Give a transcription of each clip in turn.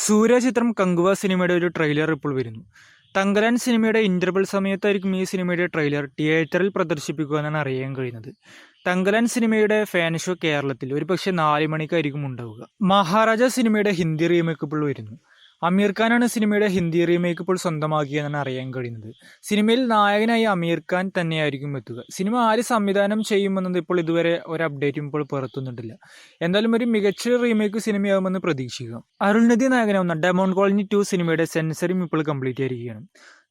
സൂര്യ ചിത്രം കങ്കുവ സിനിമയുടെ ഒരു ട്രെയിലർ ഇപ്പോൾ വരുന്നു. തങ്കലാൻ സിനിമയുടെ ഇന്റർവെൽ സമയത്തായിരിക്കും ഈ സിനിമയുടെ ട്രെയിലർ തിയേറ്ററിൽ പ്രദർശിപ്പിക്കുക എന്നാണ് അറിയാൻ കഴിയുന്നത്. തങ്കലാൻ സിനിമയുടെ ഫാൻ ഷോ കേരളത്തിൽ ഒരുപക്ഷെ 4 മണിക്കായിരിക്കും ഉണ്ടാവുക. മഹാരാജ സിനിമയുടെ ഹിന്ദി റീമേക്ക് ഇപ്പോൾ വരുന്നു. അമീർ ഖാനാണ് സിനിമയുടെ ഹിന്ദി റീമേക്ക് ഇപ്പോൾ സ്വന്തമാക്കിയെന്നാണ് അറിയാൻ കഴിയുന്നത്. സിനിമയിൽ നായകനായി അമീർ ഖാൻ തന്നെയായിരിക്കും എത്തുക. സിനിമ ആര് സംവിധാനം ചെയ്യുമെന്നത് ഇപ്പോൾ ഇതുവരെ ഒരു അപ്ഡേറ്റും ഇപ്പോൾ പുറത്തുനിന്നിട്ടില്ല. എന്തായാലും ഒരു മികച്ച റീമേക്ക് സിനിമയാകുമെന്ന് പ്രതീക്ഷിക്കാം. അരുൾനിധി നായകനാവുന്ന ഡെമോൺ കോളനി 2 സിനിമയുടെ സെൻസറിങ് ഇപ്പോൾ കംപ്ലീറ്റ് ആയിരിക്കുകയാണ്.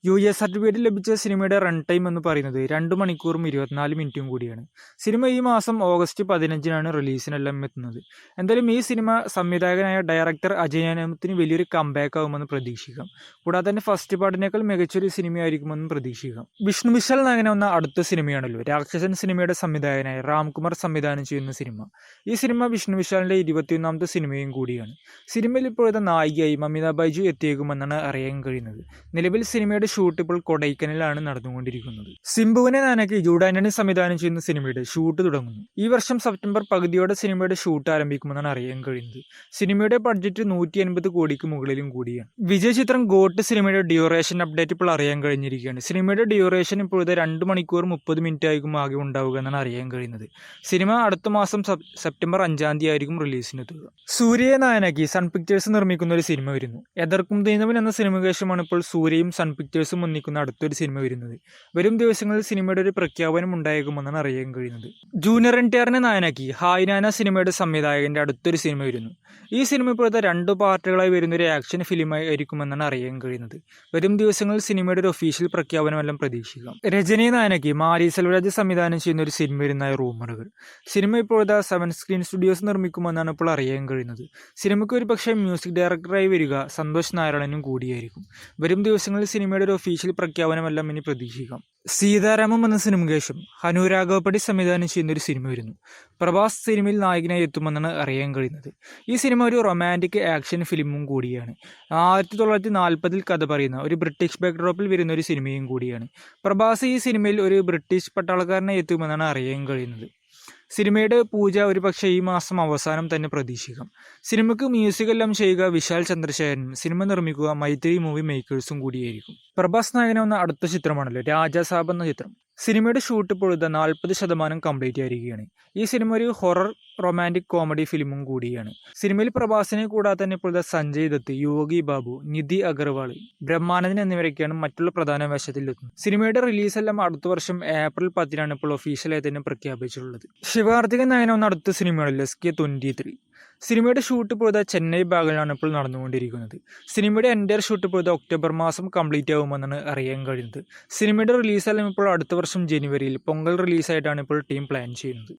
US സർട്ടിഫിക്കറ്റ് ലഭിച്ച സിനിമയുടെ റൺ ടൈം എന്ന് പറയുന്നത് 2 മണിക്കൂറും 24 മിനിറ്റും കൂടിയാണ്. സിനിമ ഈ മാസം ഓഗസ്റ്റ് 15-നാണ് റിലീസിനെല്ലാം എത്തുന്നത്. എന്തായാലും ഈ സിനിമ സംവിധായകനായ ഡയറക്ടർ അജയനാമത്തിന് വലിയൊരു കംബാക്ക് ആകുമെന്ന് പ്രതീക്ഷിക്കാം. കൂടാതെ തന്നെ ഫസ്റ്റ് പാർട്ടിനേക്കാൾ മികച്ചൊരു സിനിമയായിരിക്കുമെന്നും പ്രതീക്ഷിക്കാം. വിഷ്ണു വിശാൽ നായകനാവുന്ന അടുത്ത സിനിമയാണല്ലോ രാക്ഷസൻ സിനിമയുടെ സംവിധായകനായ രാംകുമാർ സംവിധാനം ചെയ്യുന്ന സിനിമ. ഈ സിനിമ വിഷ്ണു വിശാലിന്റെ 21ാമത്തെ സിനിമയും കൂടിയാണ്. സിനിമയിൽ ഇപ്പോഴത്തെ നായികയായി മമിത ബൈജു എത്തിയേക്കുമെന്നാണ് അറിയാൻ കഴിയുന്നത്. നിലവിൽ സിനിമയുടെ ഷൂട്ട് ഇപ്പോൾ കൊടൈക്കനാലിലാണ് നടന്നുകൊണ്ടിരിക്കുന്നത്. സിംബുവിനെ നായകനാക്കി ജൂഡ് ആന്റണി സംവിധാനം ചെയ്യുന്ന സിനിമയുടെ ഷൂട്ട് തുടങ്ങുന്നു. ഈ വർഷം സെപ്റ്റംബർ പകുതിയോടെ സിനിമയുടെ ഷൂട്ട് ആരംഭിക്കുമെന്നാണ് അറിയാൻ കഴിയുന്നത്. സിനിമയുടെ ബഡ്ജറ്റ് 150 കോടിക്ക് മുകളിലും കൂടിയാണ്. വിജയ് ചിത്രം ഗോട്ട് സിനിമയുടെ ഡ്യൂറേഷൻ അപ്ഡേറ്റ് ഇപ്പോൾ അറിയാൻ കഴിഞ്ഞിരിക്കുകയാണ്. സിനിമയുടെ ഡ്യൂറേഷൻ ഇപ്പോഴത്തെ 2 മണിക്കൂർ 30 മിനിറ്റ് ആയിരിക്കും ആകെ ഉണ്ടാവുക എന്നാണ് അറിയാൻ കഴിയുന്നത്. സിനിമ അടുത്ത മാസം സെപ്റ്റംബർ 5-ാം തീയതി ആയിരിക്കും റിലീസിനെത്തുക. സൂര്യയെ നായകനാക്കി സൺ പിക്ചേഴ്സ് നിർമ്മിക്കുന്ന ഒരു സിനിമ വരുന്നു. എതിർക്കും ദൈനവൻ എന്ന സിനിമയ്ക്ക് ശേഷമാണ് ഇപ്പോൾ സൂര്യയും സൺ പിക്ചേഴ്സും ഒന്നിക്കുന്ന അടുത്തൊരു സിനിമ വരുന്നത്. വരും ദിവസങ്ങളിൽ സിനിമയുടെ ഒരു പ്രഖ്യാപനം ഉണ്ടായേക്കുമെന്നാണ് അറിയാൻ കഴിയുന്നത്. ജൂനിയർ NTRനെ നായകനാക്കി ഹായ്നാന സിനിമയുടെ സംവിധായകന്റെ അടുത്തൊരു സിനിമ വരുന്നു. ഈ സിനിമ ഇപ്പോഴത്തെ 2 പാർട്ടുകളായി വരുന്ന ഒരു ആക്ഷൻ ഫിലിമായി ആയിരിക്കുമെന്നാണ് അറിയാൻ കഴിയുന്നത്. വരും ദിവസങ്ങളിൽ സിനിമയുടെ ഒരു ഒഫീഷ്യൽ പ്രഖ്യാപനമെല്ലാം പ്രതീക്ഷിക്കാം. രജനിയെ നായകനാക്കി മാരി സെൽവരാജ് സംവിധാനം ചെയ്യുന്ന ഒരു സിനിമ വരുന്ന റൂമറുകൾ. സിനിമ ഇപ്പോഴത്തെ 7 സ്ക്രീൻ സ്റ്റുഡിയോസ് നിർമ്മിക്കുമെന്നാണ് ഇപ്പോൾ അറിയാൻ കഴിയുന്നത്. സിനിമയ്ക്ക് ഒരു പക്ഷേ മ്യൂസിക് ഡയറക്ടറായി വരിക സന്തോഷ് നാരായണനും കൂടിയായിരിക്കും. വരും ദിവസങ്ങളിൽ സിനിമയുടെ ഒരു ഒഫീഷ്യൽ പ്രഖ്യാപനമെല്ലാം ഇനി പ്രതീക്ഷിക്കാം. സീതാരാമം എന്ന സിനിമയ്ക്ക് ശേഷം ഹനു രാഘവപ്പടി സംവിധാനം ചെയ്യുന്ന ഒരു സിനിമ വരുന്നു. പ്രഭാസ് സിനിമയിൽ നായകനായി എത്തുമെന്നാണ് അറിയാൻ കഴിയുന്നത്. ഈ സിനിമ ഒരു റൊമാൻറ്റിക് ആക്ഷൻ ഫിലിമും കൂടിയാണ്. 1940-ൽ കഥ പറയുന്ന ഒരു ബ്രിട്ടീഷ് ബാക്ക്ഡ്രോപ്പിൽ വരുന്ന ഒരു സിനിമയും കൂടിയാണ്. പ്രഭാസ് ഈ സിനിമയിൽ ഒരു ബ്രിട്ടീഷ് പട്ടാളക്കാരനായി എത്തുമെന്നാണ് അറിയാൻ കഴിയുന്നത്. സിനിമയുടെ പൂജ ഒരു പക്ഷേ ഈ മാസം അവസാനം തന്നെ പ്രതീക്ഷിക്കാം. സിനിമയ്ക്ക് മ്യൂസിക് എല്ലാം ചെയ്യുക വിശാൽ ചന്ദ്രശേഖരനും സിനിമ നിർമ്മിക്കുക മൈത്രി മൂവി മേക്കേഴ്സും കൂടിയായിരിക്കും. പ്രഭാസ് നായകനാവുന്ന അടുത്ത ചിത്രമാണല്ലോ രാജാസാബ് എന്ന ചിത്രം. സിനിമയുടെ ഷൂട്ട് ഇപ്പോഴത്തെ 40% കംപ്ലീറ്റ് ആയിരിക്കുകയാണ്. ഈ സിനിമ ഒരു ഹൊറർ റൊമാൻറ്റിക് കോമഡി ഫിലിമും കൂടിയാണ്. സിനിമയിൽ പ്രഭാസിനെ കൂടാതെ തന്നെ ഇപ്പോഴത്തെ സഞ്ജയ് ദത്ത്, യോഗി ബാബു, നിധി അഗർവാൾ, ബ്രഹ്മാനന്ദൻ എന്നിവരൊക്കെയാണ് മറ്റുള്ള പ്രധാന വേഷത്തിലെത്തുന്നത്. സിനിമയുടെ റിലീസെല്ലാം അടുത്ത വർഷം ഏപ്രിൽ 10-നാണ് ഇപ്പോൾ ഒഫീഷ്യലായി തന്നെ പ്രഖ്യാപിച്ചിട്ടുള്ളത്. ശിവകാർത്തികൻ നായകനാവുന്ന അടുത്ത സിനിമയാണ് SK23. സിനിമയുടെ ഷൂട്ട് ഇപ്പോഴത്തെ ചെന്നൈ ഭാഗങ്ങളിലാണ് ഇപ്പോൾ നടന്നുകൊണ്ടിരിക്കുന്നത്. സിനിമയുടെ എൻ്റയർ ഷൂട്ട് ഇപ്പോഴത്തെ ഒക്ടോബർ മാസം കംപ്ലീറ്റ് ആകുമെന്നാണ് അറിയാൻ കഴിയുന്നത്. സിനിമയുടെ റിലീസെല്ലാം ഇപ്പോൾ അടുത്ത വർഷം ജനുവരിയിൽ പൊങ്കൽ റിലീസായിട്ടാണ് ഇപ്പോൾ ടീം പ്ലാൻ ചെയ്യുന്നത്.